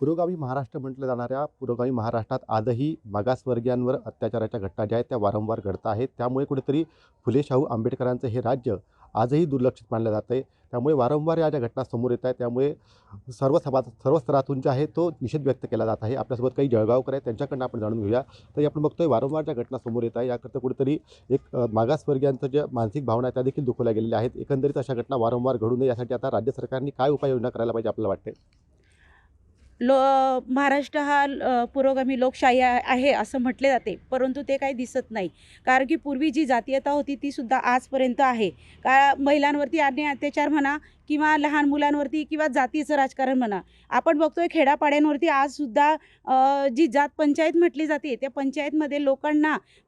पुरोगामी महाराष्ट्र म्हटलं जाणाऱ्या पुरोगामी महाराष्ट्रात आजही मागासवर्गीयांवर अत्याचाराच्या घटना ज्या आहेत त्या वारंवार घडत आहेत. त्यामुळे कुठेतरी फुले शाहू आंबेडकरांचं हे राज्य आजही दुर्लक्षित मानलं जातं आहे. त्यामुळे वारंवार या ज्या घटना समोर येत आहेत त्यामुळे सर्व स्तरातून जे आहे तो निषेध व्यक्त केला जात आहे. आपल्यासोबत काही जळगावकर आहेत, त्यांच्याकडनं आपण जाणून घेऊया. तर आपण बघतोय वारंवार ज्या घटना समोर येत आहे याकरता कुठेतरी एक मागासवर्गीयांचं ज्या मानसिक भावना आहेत त्या देखील दुखावल्या गेलेल्या आहेत. एकंदरीत अशा घटना वारंवार घडू नये यासाठी आता राज्य सरकारने काय उपाययोजना करायला पाहिजे आपल्याला वाटते? लो महाराष्ट्र हा पुरोगामी लोकशाही आहे असं म्हटले जाते, परंतु ते काही दिसत नाही. कारण की पूर्वी जी जातीयता होती ती सुद्धा आजपर्यंत आहे. का महिलांवरती अन्याय अत्याचार म्हणा किंवा लहान मुलांवरती किंवा जातीचं राजकारण म्हणा. आपण बघतोय खेड्यापाड्यांवरती आजसुद्धा जी जात पंचायत म्हटली जाते, त्या पंचायतमध्ये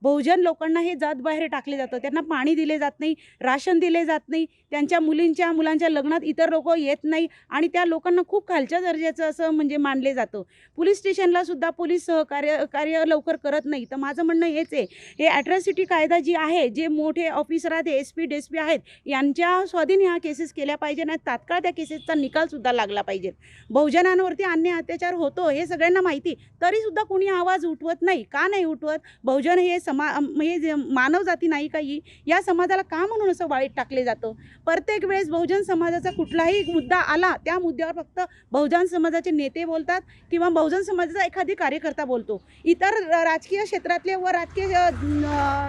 बहुजन लोकांना हे जात बाहेर टाकले जातं. त्यांना पाणी दिले जात नाही, राशन दिले जात नाही, त्यांच्या मुलांच्या लग्नात इतर लोक येत नाही आणि त्या लोकांना खूप खालच्या दर्जाचं असं म्हणजे मानले जातं. पोलीस स्टेशनला सुद्धा पोलीस कार्य लवकर करत नाही. तर माझं म्हणणं हेच आहे, हे ॲट्रॉसिटी कायदा जी आहे, जे मोठे ऑफिसर आहेत, SP DSP आहेत, यांच्या स्वाधीन ह्या केसेस केल्या पाहिजे आणि तात्काळ त्या केसेसचा निकालसुद्धा लागला पाहिजे. बहुजनांवरती अन्याय अत्याचार होतो हे सगळ्यांना माहिती, तरीसुद्धा कोणी आवाज उठवत नाही. का नाही उठवत? बहुजन हे मानव जाती नाही काही, या समाजाला का म्हणून असं वाईट टाकले जातं? प्रत्येक वेळेस बहुजन समाजाचा कुठलाही मुद्दा आला, त्या मुद्द्यावर फक्त बहुजन समाजाचे नेते बोलतात किंवा बहुजन समाजाचा एखादी कार्यकर्ता बोलतो. इतर राजकीय क्षेत्रातले व राजकीय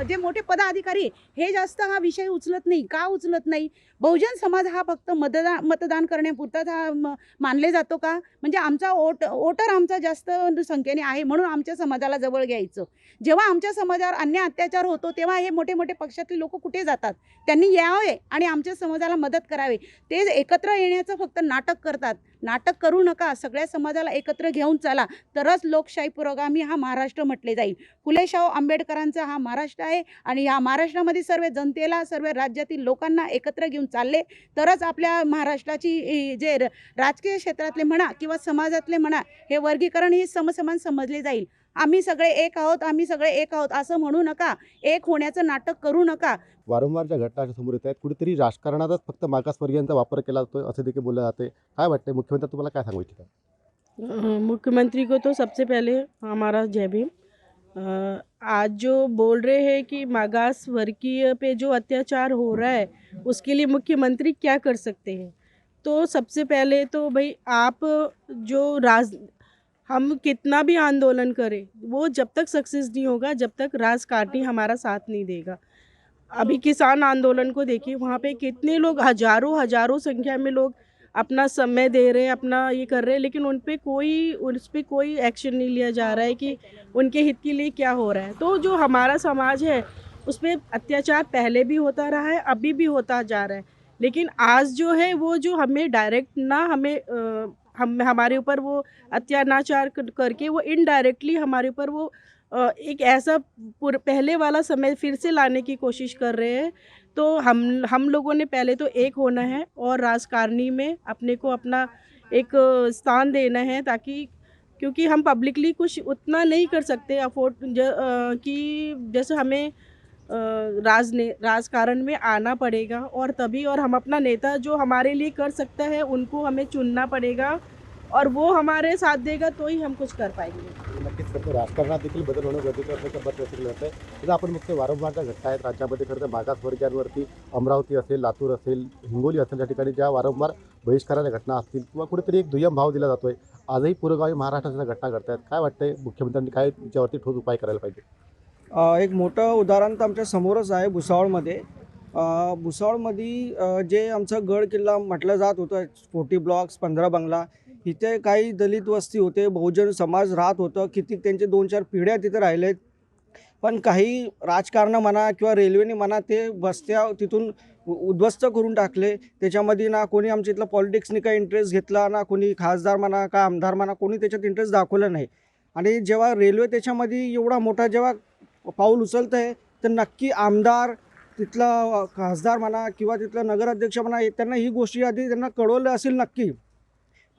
जे मोठे पदाधिकारी हे जास्त हा विषय उचलत नाही. का उचलत नाही? बहुजन समाज हा फक्त मतदान करण्यापुरताच हा मानले जातो का? म्हणजे आमचा वोटर आमचा जास्त संख्येने आहे म्हणून आमच्या समाजाला जवळ घ्यायचं. जेव्हा आमच्या समाजावर अन्याय अत्याचार होतो तेव्हा हे मोठे मोठे पक्षातले लोक कुठे जातात? त्यांनी यावे आणि आमच्या समाजाला मदत करावी. ते एकत्र येण्याचं फक्त नाटक करतात. नाटक करू नका, सगळ्या समाजाला एकत्र घेऊन चला, तरच लोकशाही पुरोगामी हा महाराष्ट्र म्हटले जाईल. फुले शाहू आंबेडकरांचा हा महाराष्ट्र आहे आणि या महाराष्ट्रामध्ये सर्व जनतेला, सर्व राज्यातील लोकांना एकत्र घेऊन चालले तरच आपल्या महाराष्ट्राची जे राजकीय क्षेत्रातले म्हणा किंवा समाजातले म्हणा, हे वर्गीकरण हे समसमान समजले जाईल. आम्ही सगळे एक आहोत, आम्ही सगळे एक आहोत असं म्हणू नका. एक होण्याचं नाटक करू नका. वारंवार ज्या घटना अशा समोर येत आहेत, कुठेतरी राजकारणातच फक्त मागासवर्गीयांचा वापर केला जातो असं देखील बोललं जाते. काय वाटतंय, मुख्यमंत्री तुम्हाला काय सांगू इच्छितात? मुख्यमंत्री को तो सबसे पहले हमारा जय भीम। आज जो बोल रहे हैं कि मागास वर्गीय पे जो अत्याचार हो रहा है उसके लिए मुख्यमंत्री क्या कर सकते हैं। तो सबसे पहले तो भाई आप जो हम कितना भी आंदोलन करें वो जब तक सक्सेस नहीं होगा जब तक राजकारणी हमारा साथ नहीं देगा। अभी किसान आंदोलन को देखिए, वहाँ पे कितने लोग, हजारों हजारों संख्या में लोग अपना समय दे रहे हैं, अपना ये कर रहे हैं, लेकिन उस पर कोई एक्शन नहीं लिया जा रहा है कि उनके हित के लिए क्या हो रहा है। तो जो हमारा समाज है उस पर अत्याचार पहले भी होता रहा है, अभी भी होता जा रहा है, लेकिन आज जो है वो जो हमें डायरेक्ट ना हम हमारे ऊपर वो अत्याचार करके वो इनडायरेक्टली हमारे ऊपर वो एक ऐसा पहले वाला समय फिर से लाने की कोशिश कर रहे हैं। तो हम लोगों ने पहले तो एक होना है और राजकारणी में अपने को अपना एक स्थान देना है, ताकि क्योंकि हम पब्लिकली कुछ उतना नहीं कर सकते अफोर्ड कि जैसे हमें राजकारण में आना पड़ेगा और तभी, और हम अपना नेता जो हमारे लिए कर सकता है उनको हमें चुनना पड़ेगा और वो हमारे साथ देगा तो ही हम कुछ कर पाएंगे। नक्कीच करतो, राजकारणात देखील बदल होणं गरजेचं असल्याचं मत व्यक्त केलं जातं आहे. जर आपण बघतो वारंवार ज्या घटना आहेत राज्यामध्ये, खरं तर मागासवर्गीयांवरती अमरावती असेल, लातूर असेल, हिंगोली असेल, त्या ठिकाणी ज्या वारंवार बहिष्काराच्या घटना असतील किंवा कुठेतरी एक दुय्यम भाव दिला जातोय, आजही पुरोगामी महाराष्ट्राच्या घटना घडत आहेत. काय वाटतंय, मुख्यमंत्र्यांनी काय त्याच्यावरती ठोस उपाय करायला पाहिजे? एक मोठं उदाहरण तर आमच्या समोरच आहे भुसावळमध्ये. भुसावळमध्ये जे आमचं गड किल्ला म्हटलं जात होतं, 40 ब्लॉक्स 15 बंगला, इथे काही दलित वस्ती होते, बहुजन समाज राहत होतं, किती त्यांचे 2-4 पिढ्या तिथे राहिलेत. पण काही राजकारण म्हणा किंवा रेल्वेने म्हणा ते वस्त्या तिथून उद्ध्वस्त करून टाकले. त्याच्यामध्ये ना कोणी आमच्या इथलं पॉलिटिक्सनी काही इंटरेस्ट घेतला, ना कोणी खासदार म्हणा का आमदार म्हणा कोणी त्याच्यात इंटरेस्ट दाखवला नाही. आणि जेव्हा रेल्वे त्याच्यामध्ये एवढा मोठा जेव्हा पाऊल उचलतं आहे, तर नक्की आमदार, तिथला खासदार म्हणा किंवा तिथला नगराध्यक्ष म्हणा, त्यांना ही गोष्टी आधी त्यांना कळवलं असेल नक्की,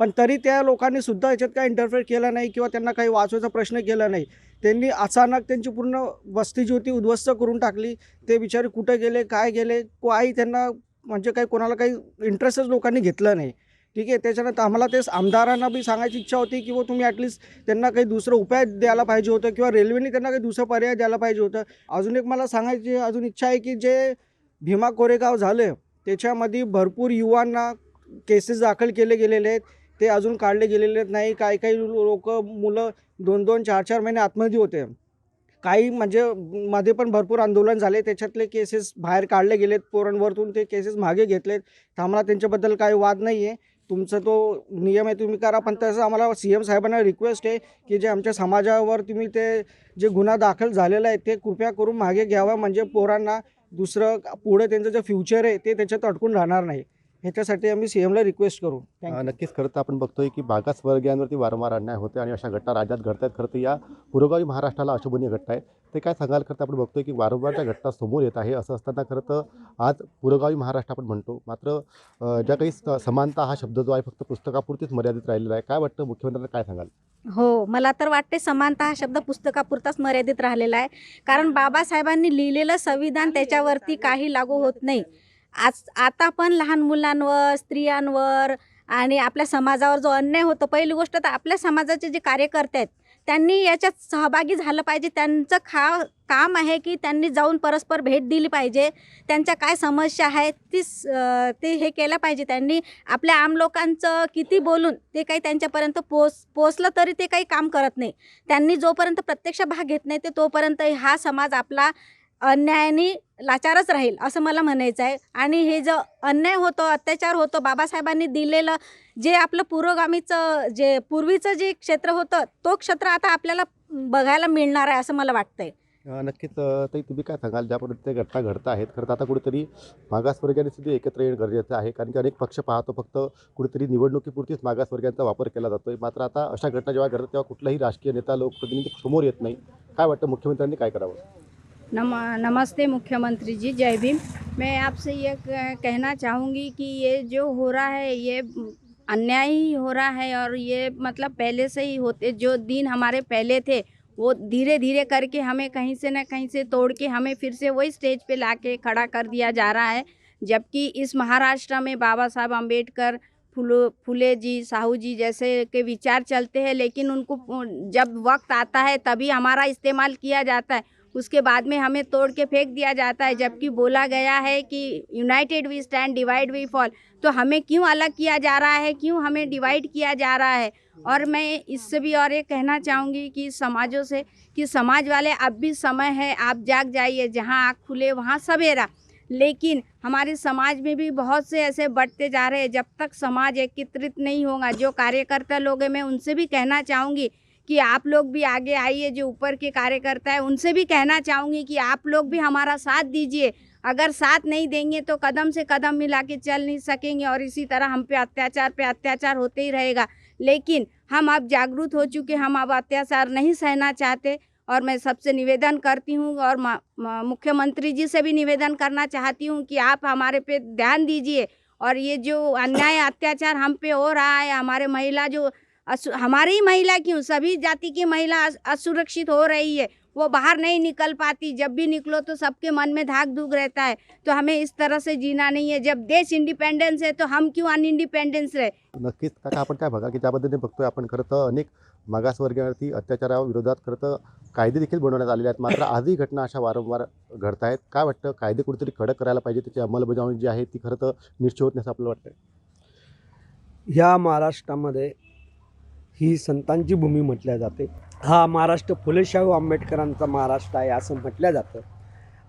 पण तरी त्या लोकांनी सुद्धा याच्यात काही इंटरफेअर केला नाही किंवा त्यांना काही वाचवायचा प्रश्न केला नाही. त्यांनी अचानक त्यांची पूर्ण वस्ती जी होती उद्ध्वस्त करून टाकली. ते बिचारे कुठे गेले, काय गेले, काही त्यांना म्हणजे काही कोणाला काही इंटरेस्टच लोकांनी घेतला नाही. ठीक आहे. त्याच्यानंतर आम्हाला तेच आमदारांना बी सांगायची इच्छा होती की व तुम्ही ॲटलिस्ट त्यांना काही दुसरं उपाय द्यायला पाहिजे होतं किंवा रेल्वेने त्यांना काही दुसरं पर्याय द्यायला पाहिजे होतं. अजून एक मला सांगायची अजून इच्छा आहे की जे भीमा कोरेगाव झालं त्याच्यामध्ये भरपूर युवांना केसेस दाखल केले गेलेले आहेत. ते अजून काढले गेलेले नाही. काही काही मुलं 2-2, 4-4 महिने आतमध्ये होते. काही म्हणजे मध्ये पण भरपूर आंदोलन झाले. त्याच्यातले केसेस बाहेर काढले गेलेत. पोरांवरतून ते केसेस मागे घेतलेत. तर आम्हाला त्यांच्याबद्दल काही वाद नाही आहे. तुमचा तो नियम आहे तुम्ही करा. पण तसं आम्हाला CM साहेबांना रिक्वेस्ट आहे की जे आमच्या समाजावर तुम्ही ते जे गुन्हा दाखल झालेला आहे ते कृपया करून मागे घ्यावा. म्हणजे पोरांना दुसरं पुढे त्यांचं जे फ्युचर आहे ते त्याच्यात अडकून राहणार नाही. ह्याच्यासाठी आम्ही CMला रिक्वेस्ट करू. थँक्यू. नक्कीच खरं तर आपण बघतोय की मागासवर्गीयांवरती वारंवार अन्याय होते आणि अशा घटना राज्यात घडत आहेत. खरं तर या पुरोगामी महाराष्ट्राला अशोभनीय घटना आहे. ते काय सांगाल? खरं तर आपण बघतोय की वारंवार त्या घटना समोर येत आहे. असं असताना खरं तर आज पुरोगामी महाराष्ट्र आपण म्हणतो, मात्र ज्या काही समानता हा शब्द जो आहे फक्त पुस्तकापुरतीच मर्यादित राहिलेला आहे. काय वाटतं, मुख्यमंत्र्यांना काय सांगाल? हो, मला तर वाटते समानता हा शब्द पुस्तकापुरताच मर्यादित राहिलेला आहे. कारण बाबासाहेबांनी लिहिलेलं संविधान त्याच्यावरती काही लागू होत नाही. आता पण लहान मुलांवर, स्त्रियांवर आणि आपल्या समाजावर जो अन्याय होतो, पहिली गोष्ट तर आपल्या समाजाचे जे कार्यकर्ते आहेत त्यांनी याच्यात सहभागी झालं पाहिजे. त्यांचं काम आहे की त्यांनी जाऊन परस्पर भेट दिली पाहिजे. त्यांच्या काय समस्या आहेत ते हे केलं पाहिजे. त्यांनी आपल्या आम लोकांचं किती बोलून ते काही त्यांच्यापर्यंत पोचलं तरी ते काही काम करत नाही. त्यांनी जोपर्यंत प्रत्यक्ष भाग घेत नाही ते तोपर्यंत हा समाज आपला अन्यायाने लाचारच राहील असं मला म्हणायचं आहे. आणि हे जो अन्याय होतो, अत्याचार होतो, बाबासाहेबांनी दिलेलं जे आपलं पुरोगामीचं जे पूर्वीचं जे क्षेत्र होतं तो क्षेत्र आता आपल्याला बघायला मिळणार आहे असं मला वाटतंय. नक्कीच ताई, तुम्ही काय सांगाल? ज्या पद्धतीने घटना घडत आहेत, खरं तर आता कुठेतरी मागासवर्गीयांनी सुद्धा एकत्र येणं गरजेचं आहे. कारण की अनेक पक्ष पाहतो फक्त कुठेतरी निवडणुकीपुरतीच मागासवर्गीयांचा वापर केला जातोय. मात्र आता अशा घटना जेव्हा घडतात तेव्हा कुठलाही राजकीय नेता, लोकप्रतिनिधी समोर येत नाही. काय वाटतं, मुख्यमंत्र्यांनी काय करावं? नमस्ते मुख्यमंत्री जी, जय भीम। मैं आपसे ये कहना चाहूँगी कि ये जो हो रहा है ये अन्याय ही हो रहा है। और ये मतलब पहले से ही होते, जो दिन हमारे पहले थे वो धीरे धीरे करके हमें कहीं से न कहीं से तोड़ के हमें फिर से वही स्टेज पे लाके खड़ा कर दिया जा रहा है। जबकि इस महाराष्ट्र में बाबा साहब अम्बेडकर, फुले जी, साहू जी जैसे के विचार चलते हैं, लेकिन उनको जब वक्त आता है तभी हमारा इस्तेमाल किया जाता है, उसके बाद में हमें तोड़ के फेंक दिया जाता है। जबकि बोला गया है कि united we stand, divide we fall. तो हमें क्यों अलग किया जा रहा है, क्यों हमें डिवाइड किया जा रहा है? और मैं इससे भी और ये कहना चाहूँगी कि समाजों से कि समाज वाले अब भी समय है, आप जाग जाइए। जहाँ आँख खुले वहाँ सवेरा। लेकिन हमारे समाज में भी बहुत से ऐसे बढ़ते जा रहे हैं। जब तक समाज एकत्रित नहीं होगा, जो कार्यकर्ता लोग हैं, मैं उनसे भी कहना चाहूँगी कि आप लोग भी आगे आइए। जो ऊपर के कार्यकर्ता है उनसे भी कहना चाहूँगी कि आप लोग भी हमारा साथ दीजिए। अगर साथ नहीं देंगे तो कदम से कदम मिला के चल नहीं सकेंगे और इसी तरह हम पे अत्याचार होते ही रहेगा। लेकिन हम अब जागरूक हो चुके, हम अब अत्याचार नहीं सहना चाहते। और मैं सबसे निवेदन करती हूँ और मुख्यमंत्री जी से भी निवेदन करना चाहती हूँ कि आप हमारे पे ध्यान दीजिए। और ये जो अन्याय अत्याचार हम पे हो रहा है, हमारे महिला जो हमारी महिला क्यों, सभी जाति की महिला असुरक्षित हो रही है, वो बाहर नहीं निकल पाती। जब भी निकलो तो सबके मन में धाक धूक रहता है। तो हमें इस तरह से जीना नहीं है। जब देश इंडिपेंडेंस है तो हम क्यों अनइंडिपेंडेंस रहे? नक्कीच काका, आपण काय बघा की ज्या पद्धतीने बघतोय आपण, खरं तर अनेक मागासवर्गीयांवरती अत्याचाराविरोधात खरं तर कायदे देखील बनवण्यात आलेले आहेत. मात्र आजही घटना अशा वारंवार घडत आहेत. काय वाटतं, कायदे कुठेतरी कडक करायला पाहिजे, त्याची अंमलबजावणी जी आहे ती खरं तर निश्चित होत नाही असं आपल्याला वाटतं? ह्या महाराष्ट्रामध्ये ही संतांची भूमी म्हटल्या जाते. हा महाराष्ट्र फुले शाहू आंबेडकरांचा महाराष्ट्र आहे असं म्हटलं जातं.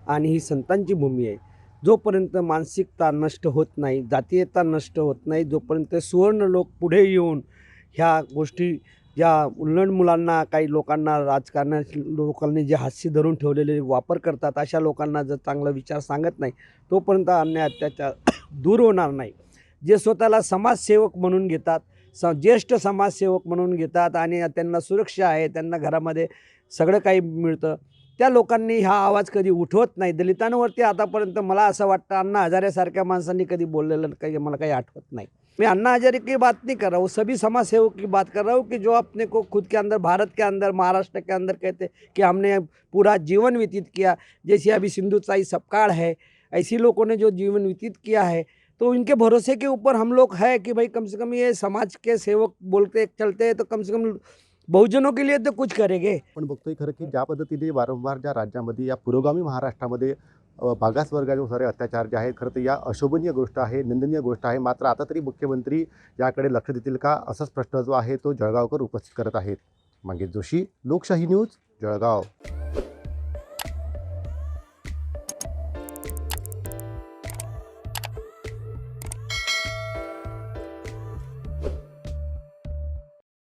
आणि ही संतांची भूमी आहे. जोपर्यंत मानसिकता नष्ट होत नाही, जातीयता नष्ट होत नाही, जोपर्यंत सुवर्ण लोक पुढे येऊन ह्या गोष्टी, ज्या उल्लड मुलांना, काही लोकांना, लोकांनी जे हास्य धरून ठेवलेले वापर करतात, अशा लोकांना जर चांगला विचार सांगत नाही, तोपर्यंत अन्याय अत्याचार दूर होणार नाही. जे स्वतःला समाजसेवक म्हणून घेतात, ज्येष्ठ समाजसेवक म्हणून घेतात आणि त्यांना सुरक्षा आहे, त्यांना घरामध्ये सगळं काही मिळतं, त्या लोकांनी हा आवाज कधी उठवत नाही. दलितांवरती आतापर्यंत मला असं वाटतं अण्णा हजारेसारख्या माणसांनी कधी बोललेलं काही मला काही आठवत नाही. मैं अन्ना हजारे की बात नहीं कर रहा हूँ, सभी समाज सेवक की बात कर रहा हूँ कि जो अपने को खुद के अंदर, भारत के अंदर, महाराष्ट्र के अंदर कहते कि हमने पूरा जीवन व्यतीत किया। जैसे अभी सिंधुताई सपकाळ है, ऐसी लोगों ने जो जीवन व्यतीत किया है, तो इनके भरोसे के ऊपर हम लोग है कि भाई कम से कम ये समाज के सेवक बोलते चलते हैं तो कम से कम बहुजनों के लिए तो कुछ करेंगे. आपण बघतोय खरं की ज्या पद्धतीने वारंवार ज्या राज्यामध्ये या पुरोगामी महाराष्ट्रामध्ये मागास वर्गाचे सारे अत्याचार जे आहेत खरं तर या अशोभनीय गोष्ट आहे, निंदनीय गोष्ट आहे. मात्र आता तरी मुख्यमंत्री याकडे लक्ष देतील का असाच प्रश्न जो आहे तो जळगावकर उपस्थित करत आहेत. मंगेश जोशी, लोकशाही न्यूज, जळगाव.